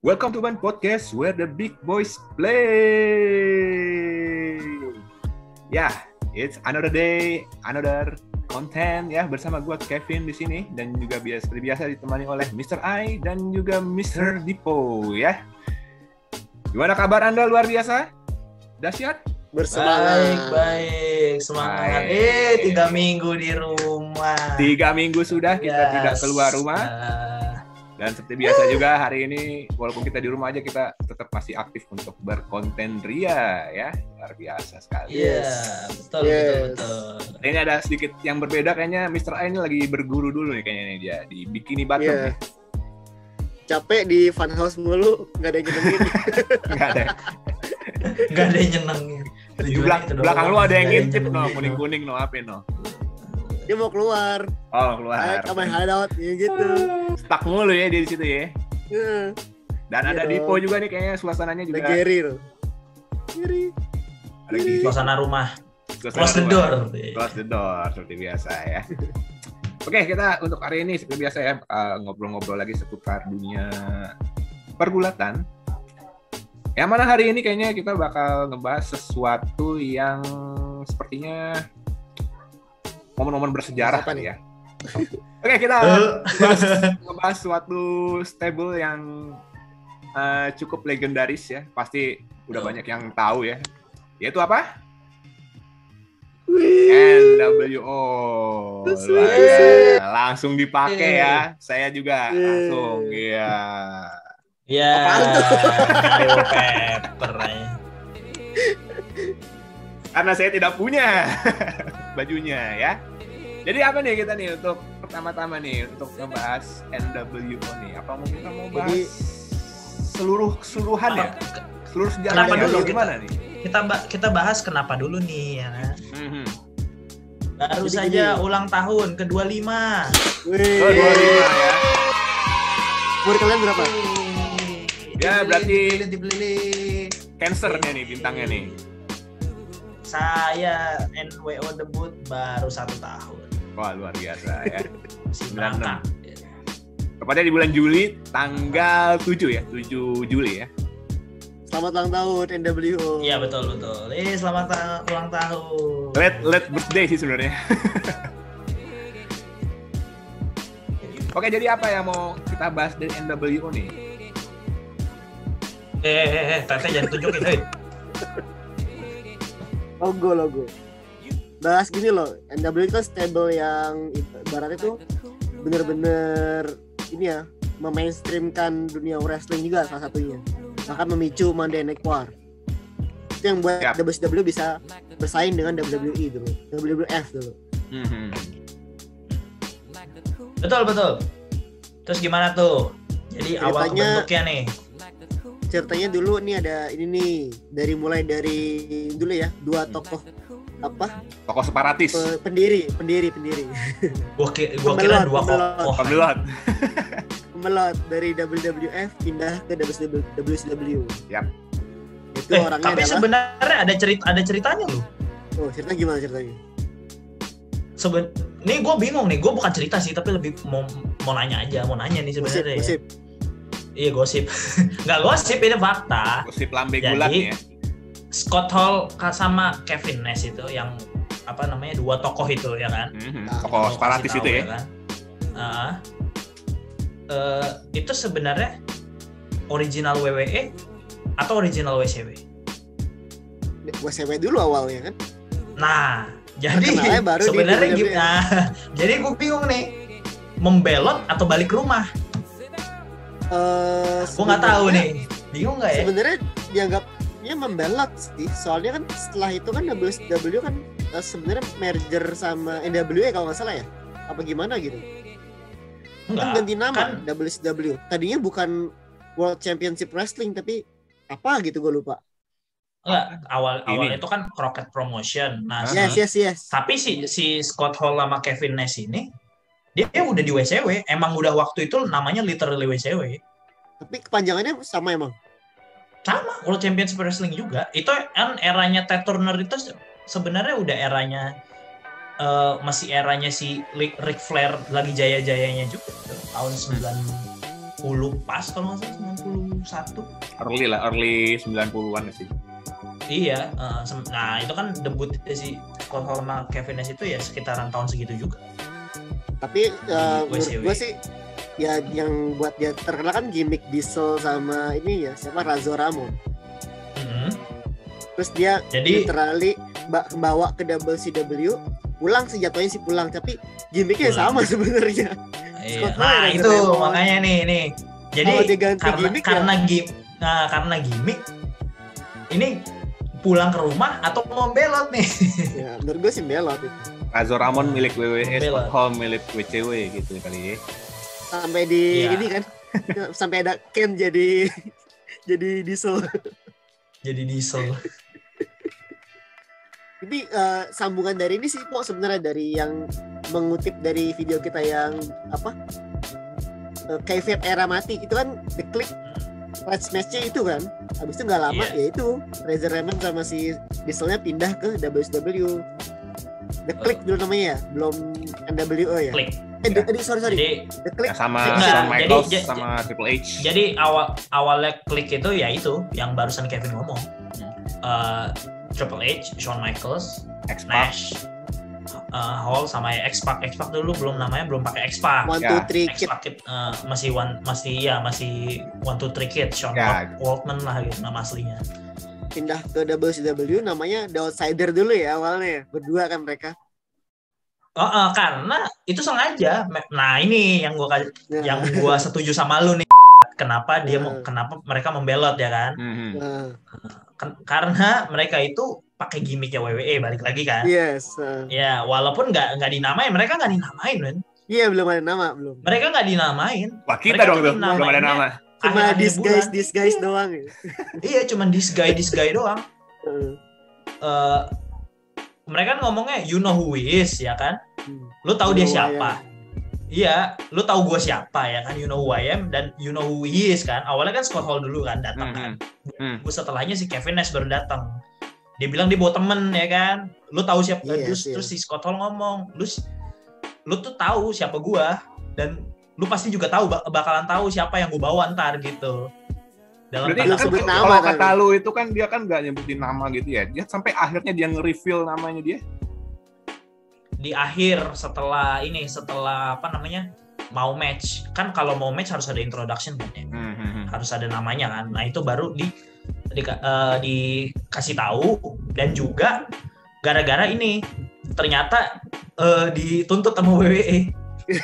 Welcome to one podcast where the big boys play. Ya, it's another day, another content ya, bersama gue Kevin di sini dan juga seperti biasa ditemani oleh Mr. I dan juga Mr. Dipo ya. Gimana kabar Anda luar biasa? Dahsyat? Bersemangat. Baik. Semangat. 3 minggu di rumah. 3 minggu sudah kita tidak keluar rumah. Dan seperti biasa juga hari ini walaupun kita di rumah aja kita tetap masih aktif untuk berkonten ria ya. Luar biasa sekali. Iya, betul. Ini ada sedikit yang berbeda kayaknya Mr. A ini lagi berguru dulu nih kayaknya dia di Bikini Bottom nih. Capek di funhouse mulu, nggak ada yang nyenengin. Nggak ada yang nyenengin. Di belakang lu ada yang ngintip kuning-kuning apa no. Dia mau keluar. Oh, keluar. Ayo main hideout ya gitu. Stuck mulu ya di situ ya. Dan ada Dipo juga nih kayaknya suasananya juga. Geri. Suasana rumah. Close the door. Close the door seperti biasa ya. Oke, kita untuk hari ini seperti biasa ya ngobrol-ngobrol lagi seputar dunia pergulatan. Yang mana hari ini kayaknya kita bakal ngebahas sesuatu yang sepertinya momen-momen bersejarah nih ya. Oke, kita ngebahas suatu stable yang cukup legendaris ya. Pasti udah banyak yang tahu ya. Yaitu apa? NWO. Langsung dipakai ya. Saya juga langsung ya. Ya. Paper. Karena saya tidak punya bajunya ya. Jadi apa nih kita nih untuk pertama-tama nih untuk ngebahas NWO nih? Apa mungkin kita mau bahas keseluruhan ya? Seluruh sejarahnya dulu gimana nih? Kita bahas kenapa dulu nih ya. Baru jadi saja ulang tahun ke-25. Wih. 25 ya. Umur kalian berapa? Ya berarti dibeli. Cancernya nih bintangnya nih. Saya NWO debut baru 1 tahun. Wah luar biasa ya. 96. Tepatnya di bulan Juli tanggal 7 ya, 7 Juli ya. Selamat ulang tahun NWO. Iya betul. Selamat ulang tahun. Late birthday sih sebenarnya. Oke, jadi apa yang mau kita bahas dari NWO nih? Teteh jangan tunjukin, hei. Logo. Bahas gini loh, NWO itu kan stable yang ibaratnya tuh bener-bener ini ya, memainstreamkan dunia wrestling juga salah satunya. Bahkan memicu Monday Night War. Itu yang buat WCW bisa bersaing dengan WWE dulu, WWF dulu. Betul. Terus gimana tuh? Jadi awal bentuknya nih. Ceritanya dulu nih ada ini nih, mulai dari dulu ya, 2 tokoh apa? Tokoh separatis. Pendiri. Gua kira 2 tokoh. Pemelot dari WWF pindah ke WCW. Yap. Itu orangnya tapi adalah... sebenarnya ada ceritanya loh. Oh, cerita gimana ceritanya? Nih gue bingung nih, gue bukan cerita sih, tapi lebih mau nanya nih sebenarnya. Gosip. Iya gosip. Nggak gosip, ini fakta. Gosip lambe gulat nih ya. Scott Hall sama Kevin Nash itu yang apa namanya 2 tokoh itu ya kan? Tokoh separatis itu ya. Kan? Itu sebenarnya original WWE atau original WCW? WCW dulu awalnya kan? Nah, jadi baru sebenarnya gimana? Jadi gue bingung nih, membelot atau balik rumah? Gue nggak tahu nih, bingung nggak ya? Sebenarnya dianggapnya membelot sih, soalnya kan setelah itu kan WCW kan sebenarnya merger sama NWA kalau nggak salah ya, apa gimana gitu? Kan ganti nama kan WCW. Tadinya bukan World Championship Wrestling tapi apa gitu gue lupa. Enggak, awal itu kan Crockett Promotion. Nah, yes. Tapi si Scott Hall sama Kevin Nash ini dia udah di WCW, emang udah waktu itu namanya literally WCW. Tapi kepanjangannya sama emang. Sama, World Championship Wrestling juga. Itu kan eranya Ted Turner itu sebenarnya udah eranya masih eranya si Ric Flair lagi jaya-jayanya juga tahun pas kalau nggak salah 91. Early 90-an sih. Iya, nah itu kan debut si Scott Hall sama Kevin Nash itu ya sekitaran tahun segitu juga. Tapi menurut WCW. gue sih ya yang buat dia terkenal kan gimmick Diesel sama ini ya siapa Razor Ramon. Terus dia Jadi- literally bawa ke WCW, pulang sih jatuhnya sih pulang, tapi gimmicknya Pulang. sama sebenarnya. Iya. Scott Hall Nah ya, itu Razor Ramon. makanya nih. Jadi Kalau dia ganti gimmick karena gimmick ini pulang ke rumah atau mau belot nih. Ya, menurut gue sih belot itu. Razor Ramon milik WWE, Bela. Scott Hall milik WCW gitu kali ya. Sampai di Iya. ini kan sampai ada Ken jadi Diesel. Jadi Diesel. Jadi sambungan dari ini sih kok sebenarnya dari yang mengutip dari video kita yang apa Kayfabe era mati itu kan The Click last match-nya itu kan. Habis itu nggak lama Iya. ya itu Razor Ramon sama si Dieselnya pindah ke WCW. The Click dulu namanya ya, belum NWO ya. Klik. Sorry. Jadi The Click. Sama Enggak, Shawn Michaels jadi- sama Triple H. Jadi awalnya Klik itu ya itu yang barusan Kevin ngomong. Triple H, Shawn Michaels, X-Pac. Nash, Hall sama ya X-Pac. X-Pac dulu belum pakai X-Pac. 1 Ya. 2 3 kid. X-Pac masih 1 2 3 Kid, Sean Ya. Waltman lah gitu nama aslinya. Pindah ke WCW namanya The Outsider dulu ya awalnya ya. Berdua kan mereka. Karena itu sengaja. Nah ini yang Nah, yang gua setuju sama lu nih. Kenapa kenapa mereka membelot ya kan? Mhm. nah, Karena mereka itu pakai gimmicknya WWE balik lagi kan? yes. Ya walaupun nggak dinamain, mereka nggak dinamain men. Iya belum ada nama belum. Mereka nggak dinamain. Wah kita Mereka dong tuh tuh, belum ada namanya- nama. Cuma Akhir-akhir this bulan. guys doang ya. Iya cuman this guy doang. Heeh. Mereka kan ngomongnya you know who he is ya kan? Lu tahu You dia know siapa? Iya, lu tahu gue siapa ya kan? You know who I am dan you know who he is kan? Awalnya kan Scott Hall dulu kan datang kan. Gue setelahnya si Kevin Nash baru datang. Dia bilang dia bawa temen ya kan? Lu tahu siapa? Yes, Terus si Scott Hall ngomong, lu tuh tahu siapa gue dan lu pasti juga tahu bakalan tahu siapa yang gue bawa ntar gitu. Dalam Berarti Belum kan sebut nama, kalau kan? kata lu itu kan dia kan nggak nyebutin nama gitu ya. Dia sampai akhirnya dia nge-reveal namanya dia. di akhir setelah apa namanya mau match kan, kalau mau match harus ada introduction kan ya, harus ada namanya kan. Nah itu baru dikasih tahu. Dan juga gara-gara ini ternyata dituntut sama WWE.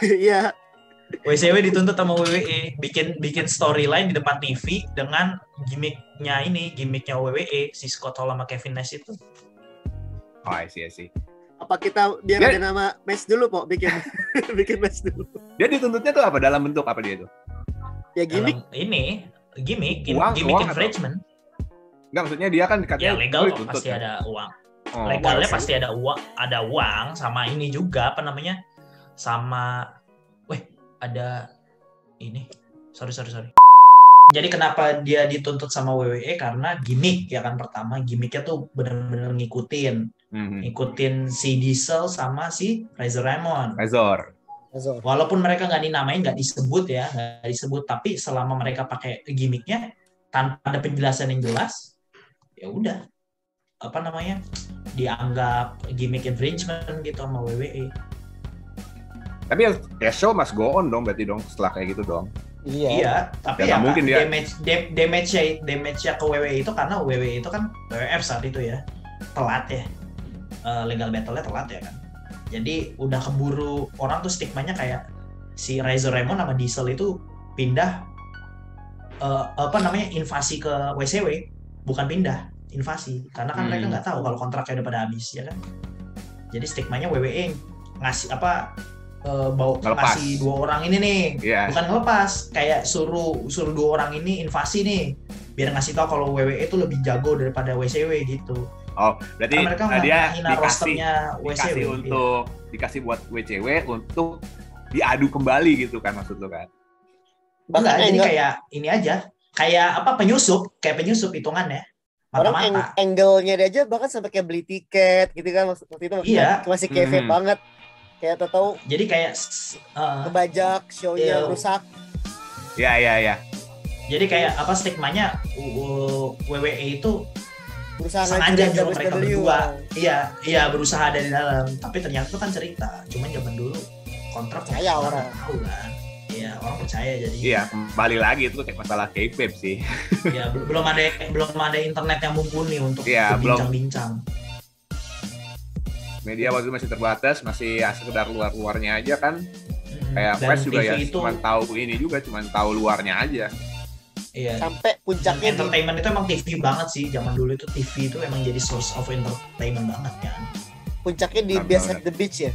Iya. WCW dituntut sama WWE bikin storyline di depan TV dengan gimmicknya WWE si Scott Hall sama Kevin Nash itu. Oh, I see. Apa kita biar Dia- ada nama match dulu Pok, bikin bikin match dulu. Dia dituntutnya tuh apa? Dalam bentuk apa dia itu? Ya gimmick. Dalam ini gimmick Uang infringement. Enggak, maksudnya dia kan Ya dikatakan legal oh, kok, dituntut, pasti kan? ada uang. Oh, Legalnya oke. pasti ada uang sama ini juga apa namanya? Sama ada ini. Sorry. Jadi kenapa dia dituntut sama WWE? Karena gimmick ya kan, pertama gimmicknya tuh benar-benar ngikutin si Diesel sama si Razor Ramon. Razor. Walaupun mereka nggak disebut, tapi selama mereka pakai gimmicknya tanpa ada penjelasan yang jelas, ya udah apa namanya dianggap gimmick infringement gitu sama WWE. Tapi ya show must go on dong berarti dong setelah kayak gitu dong. Iya, tapi Ya, ya nggak mungkin dia- damage-nya ke WWE itu karena WWE itu kan WWF saat itu ya telat ya, legal battle-nya telat ya kan. Jadi udah keburu orang tuh stigmanya kayak si Razor Ramon sama Diesel itu pindah invasi ke WCW, bukan pindah, invasi, karena kan mereka nggak tahu kalau kontraknya udah pada habis ya kan. Jadi stigmanya WWE ngasih Ngelepas. ngasih 2 orang ini nih, Iya. bukan ngelepas, kayak suruh 2 orang ini invasi nih, biar ngasih tahu kalau WWE itu lebih jago daripada WCW gitu. Oh, berarti Karena mereka dia menghina rosternya WCW. dikasih buat WCW untuk diadu kembali gitu kan maksud lo kan? Enggak, jadi enggak. kayak ini aja, kayak penyusup hitungannya. Orang Mata-mata. angle-nya dia aja bahkan sampai kayak beli tiket gitu kan waktu itu Iya. masih kayfabe banget. Kayak tahu Jadi kayak ngebajak show-nya Iya. rusak. Iya. Jadi kayak apa stigmanya WWE itu Berusaha sengaja ngancurin nyuruh mereka WCW. berdua. Iya berusaha dari dalam. Tapi ternyata itu kan cerita. Cuman zaman dulu kontrak Percaya orang. tahu kan. Iya orang percaya jadi. Iya, kembali lagi itu kayak masalah kayfabe sih. Ya belum ada internet yang mumpuni untuk Iya, belum. berbincang-bincang. Media waktu itu masih terbatas, masih sekedar luar-luarnya aja kan. Kayak Dan press juga TV ya, itu, cuma tahu ini juga, cuma tahu luarnya aja. iya. Sampai Dan puncaknya di entertainment itu emang TV banget sih. Zaman dulu itu TV itu emang jadi source of entertainment banget kan. Best at the Beach ya.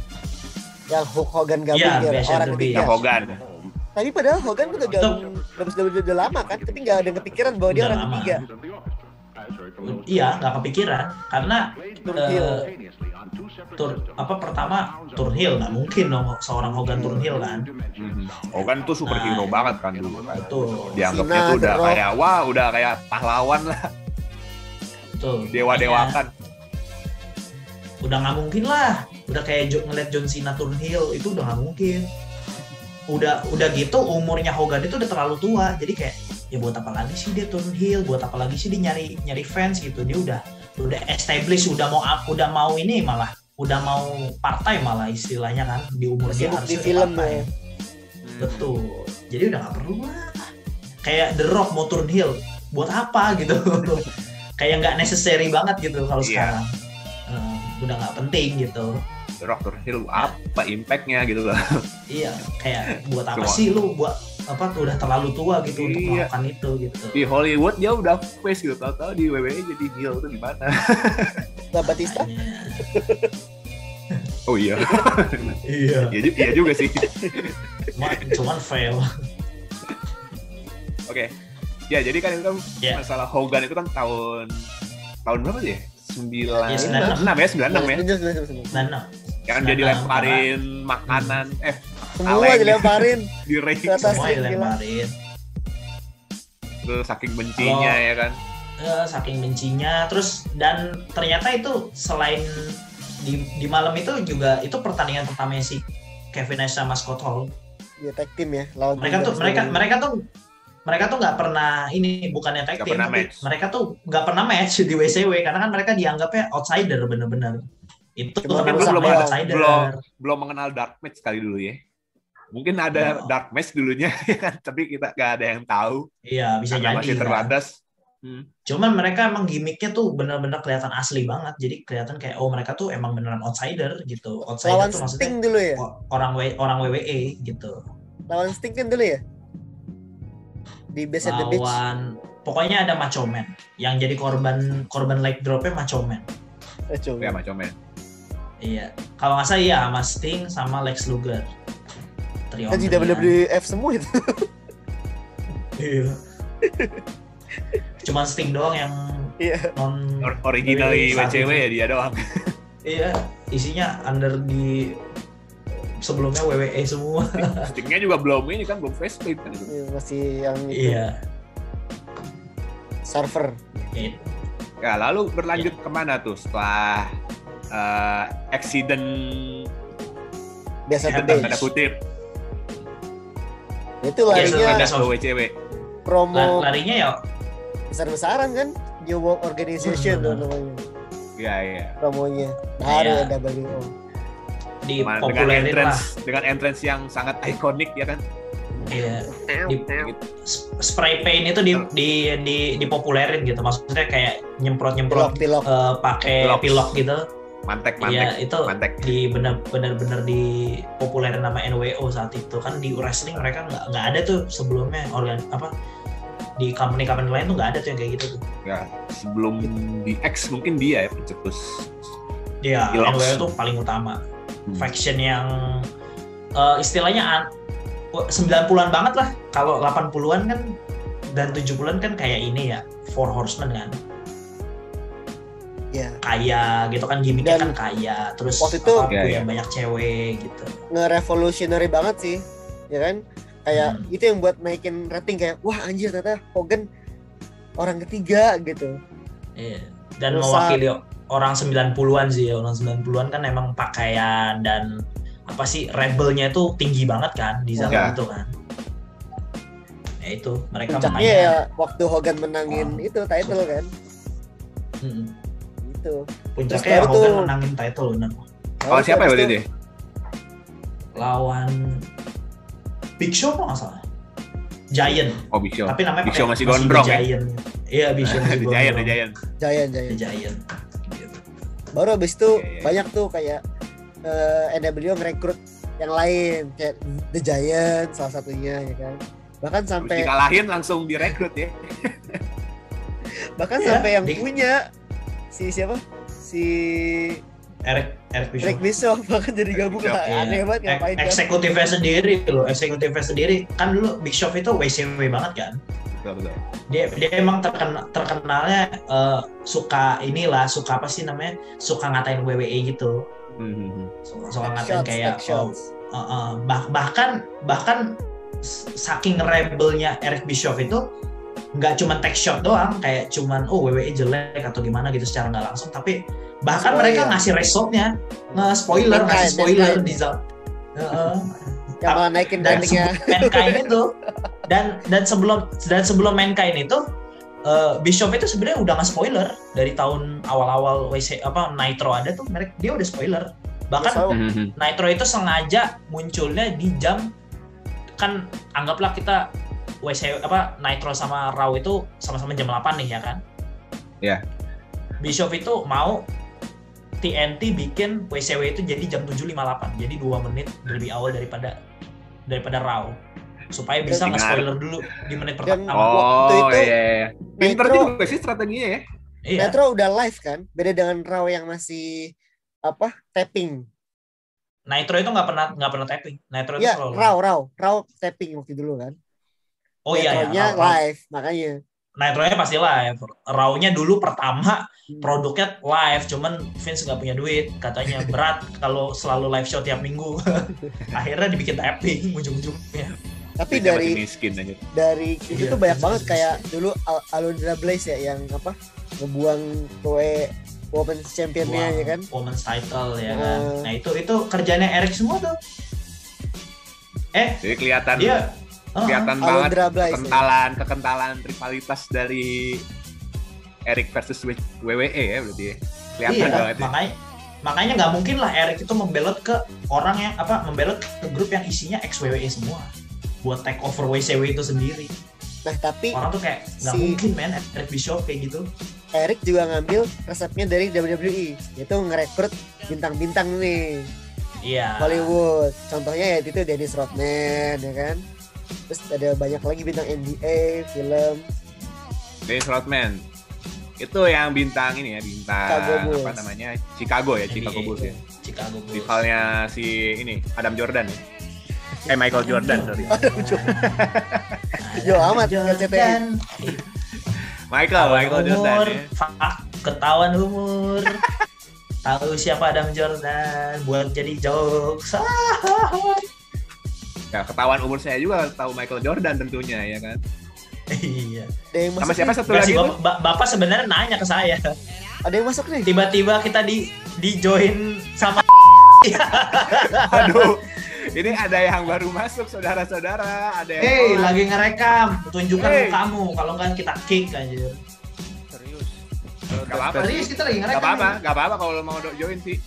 Yang Hulk Hogan gabung Iya, ya, Best at orang the ketiga. Ya Hogan. Tapi padahal Hogan udah gabung udah lama kan, tapi nggak ada yang kepikiran bahwa dia Udah orang lama. ketiga. Iya, nggak kepikiran karena Turnhill. pertama Turnhill nggak mungkin dong seorang Hogan Turnhill kan. Hogan tuh superhero Nah, banget kan dulu kan. Betul. Dianggapnya Cena, tuh udah The Rock. kayak udah kayak pahlawan lah, Betul. dewa-dewakan. Makanya, udah nggak mungkin lah. Udah kayak ngeliat John Cena Turnhill itu udah nggak mungkin. Udah gitu umurnya Hogan itu udah terlalu tua. Jadi kayak ya buat apa lagi sih dia Turnhill? Buat apa lagi sih dia nyari fans gitu? Dia udah established, udah mau ini malah udah mau partai malah istilahnya kan di umur dia Sibuk harus di film partai. ya. Betul. Jadi udah nggak perlu lah. Kayak The Rock mau Turnhill, buat apa gitu? Kayak nggak necessary banget gitu kalau Iya. sekarang. Udah nggak penting gitu. The Rock Turnhill apa impactnya gitu loh. Iya, kayak buat apa Cuma- sih lu buat apa udah terlalu tua gitu untuk Iya. melakukan itu gitu. Di Hollywood dia udah face gitu, tahu-tahu di WWE jadi heel tuh gimana? Nah, Batista Makanya. Oh iya. Iya. Iya juga sih. Cuman fail. Oke. Ya, jadi kan itu kan Ya. masalah Hogan itu kan tahun berapa sih? 96 Ya, 96. ya, 96 ya. Dan no. Yang dia dilemparin makanan Semua kaleng dilemparin di ring. ke atas Semua ring, gila. dilemparin. Terus saking bencinya ya kan. Saking bencinya terus dan ternyata itu selain di malam itu juga itu pertandingan pertamanya si Kevin Nash sama Scott Hall. Ya tag team ya lawan Mereka tuh nggak pernah ini bukannya tag Nggak team pernah tapi match. mereka tuh nggak pernah match di WCW karena kan mereka dianggapnya outsider bener-bener. Itu Cuma kenapa mungkin sampai belum- outsider. Belum mengenal dark match kali dulu ya. Mungkin ada Oh. dark match dulunya ya kan, tapi kita nggak ada yang tahu Iya bisa karena jadi. masih kan. terbatas. Cuman mereka emang gimmicknya tuh bener-bener kelihatan asli banget. Jadi kelihatan kayak oh mereka tuh emang beneran outsider gitu. Outsider lawan tuh maksudnya Sting dulu ya. orang WWE gitu. Lawan Sting kan dulu ya. Di Best at the Beach. Pokoknya ada Macho Man yang jadi korban leg dropnya Macho Man. Coba. Ya macam Iya. Kalau nggak salah iya sama Sting sama Lex Luger. Trio Kan di pria. WWF semua itu. Iya. Cuma Sting doang yang Iya. non original WWE WCW ya dia doang. Iya, isinya under di sebelumnya WWE semua. Stingnya juga belum ini kan, belum facelift kan itu. Iya, masih yang itu. Iya. Server. Gitu. Ya lalu berlanjut kemana tuh setelah accident Best at the Happen. tanda Beach. kutip Itu Iya, larinya Ada pindah ke WCW. promo Larinya ya besar-besaran kan. New World Organization tuh Benar. namanya. Iya. Promonya. Baru Iya. ya WO. dipopulerin lah. Dengan entrance yang sangat ikonik ya kan. Iya. Spray paint itu dipopulerin gitu. Maksudnya kayak nyemprot Pilok. pakai Pilok. pilok gitu. Mantek. Iya, itu Mantek. di benar-benar dipopulerin nama NWO saat itu kan di wrestling mereka nggak ada tuh sebelumnya di company lain tuh nggak ada tuh yang kayak gitu tuh. Ya, sebelum di X mungkin dia ya pencetus. Iya, Pilok. NWO tuh paling utama. Faction yang istilahnya 90-an banget lah. Kalau 80-an kan dan 70-an kan kayak ini ya, Four Horsemen kan. Ya. Kaya gitu kan gimmicknya Dan kan kaya. Terus waktu itu punya banyak cewek gitu. nge-revolutionary banget sih. Ya kan? Kayak itu yang buat naikin rating kayak wah anjir ternyata Hogan orang ketiga gitu. Iya. Dan Terus mewakili orang 90-an sih ya. Orang 90-an kan emang pakaian dan apa sih rebelnya itu tinggi banget kan di zaman Ya. itu kan. Ya itu mereka Puncaknya makanya ya waktu Hogan menangin itu title kan. Itu. puncaknya ya baru Hogan tuh- menangin title benar. Oh, siapa ya Habis waktu itu itu? Lawan Big Show kalau nggak salah. Giant. Oh, Big Show. Tapi namanya Big Show pakai- masih gondrong The ya. Giant. Iya, Big Show masih The gondrong. Giant, The Giant. Giant. The Giant. Gitu. Baru habis itu Iya. banyak tuh kayak NWO ngerekrut yang lain kayak The Giant salah satunya ya kan. Bahkan Habis sampai dikalahin langsung direkrut ya. bahkan Iya, sampai yang di- punya si siapa? Si Eric Bishop. Rick Bischoff bahkan jadi gabung Bischoff, lah. Iya. Aneh banget ngapain kan. Eksekutifnya sendiri kan dulu Big Show itu WCW banget kan. Betul. Dia emang terkenalnya suka apa sih namanya, suka ngatain WWE gitu, suka ngatain Shots, kayak take shots. bahkan saking rebelnya Eric Bischoff itu nggak cuma take shot doang, kayak cuman WWE jelek atau gimana gitu secara nggak langsung, tapi bahkan Spoiler. mereka ngasih resultnya, ngasih spoiler di zone. Yang malah naikin Dan brandingnya. Mankind itu dan sebelum Mankind itu Bischoff itu sebenarnya udah nge-spoiler dari tahun awal-awal Nitro ada tuh, dia udah spoiler. Bahkan Nitro itu sengaja munculnya di jam, kan anggaplah kita Nitro sama Raw itu sama-sama jam 8 nih ya kan. Iya. Bischoff itu mau TNT bikin WCW itu jadi jam 7.58, jadi 2 menit lebih awal daripada Raw, supaya bisa Benar. nge-spoiler dulu di menit Dan- pertama. Waktu Oh, itu, iya. Pinter Nitro- juga sih strateginya ya. Iya. Nitro udah live kan, beda dengan Raw yang masih tapping. Nitro itu nggak pernah tapping. Nitro itu Ya, selalu. Raw tapping waktu dulu kan. Oh iya ya. Nitronya Raw. live, makanya. Nitro-nya pasti live. Raw-nya dulu pertama produknya live, cuman Vince nggak punya duit, katanya berat kalau selalu live show tiap minggu. Akhirnya dibikin tapping ujung-ujungnya. Tapi Dia masih dari miskin aja. itu Iya, tuh banyak bisa, banget bisa. kayak dulu Alundra Blaze ya yang ngebuang Women's Championnya ya kan. Women's title ya kan. Hmm. Nah itu kerjanya Eric semua tuh. Jadi kelihatan Kelihatan banget Alundra Blaze. kekentalan rivalitas dari Eric versus WWE ya berarti ya. Kelihatan Iya, banget ya. makanya nggak mungkin lah Eric itu membelot ke orang yang membelot ke grup yang isinya ex WWE semua buat take over WCW itu sendiri. Nah, tapi Orang tuh kayak nggak Si- mungkin men Eric Bischoff kayak gitu. Eric juga ngambil resepnya dari WWE, yaitu ngerekrut bintang-bintang nih Iya. Hollywood. Contohnya ya itu Dennis Rodman ya kan. Terus ada banyak lagi bintang NBA, film. Dennis Rodman. Itu yang bintang ini ya, Chicago bintang Bulls. apa namanya? Chicago ya, Chicago NBA. Bulls ya. Chicago Bulls. Rivalnya si ini Adam Jordan ya. Michael Jordan sorry. Jo amat Jordan. Michael Jordan Umur, ya. ketahuan umur. Tahu siapa Adam Jordan buat jadi jokes. Ya, ketahuan umur saya juga tahu Michael Jordan tentunya ya kan. Iya. Ada yang Sama masuk siapa nih. satu Nggak lagi sih, tuh? Bapak sebenarnya nanya ke saya. Ada yang masuk nih. Tiba-tiba kita di join sama Aduh. Ini ada yang baru masuk saudara-saudara, ada yang hey, lagi ngerekam, tunjukkan Hey. kamu, kalau enggak kita kick aja. Serius. Gak apa-apa Serius kita lagi Gak ngerekam. apa-apa kalau lo mau join sih.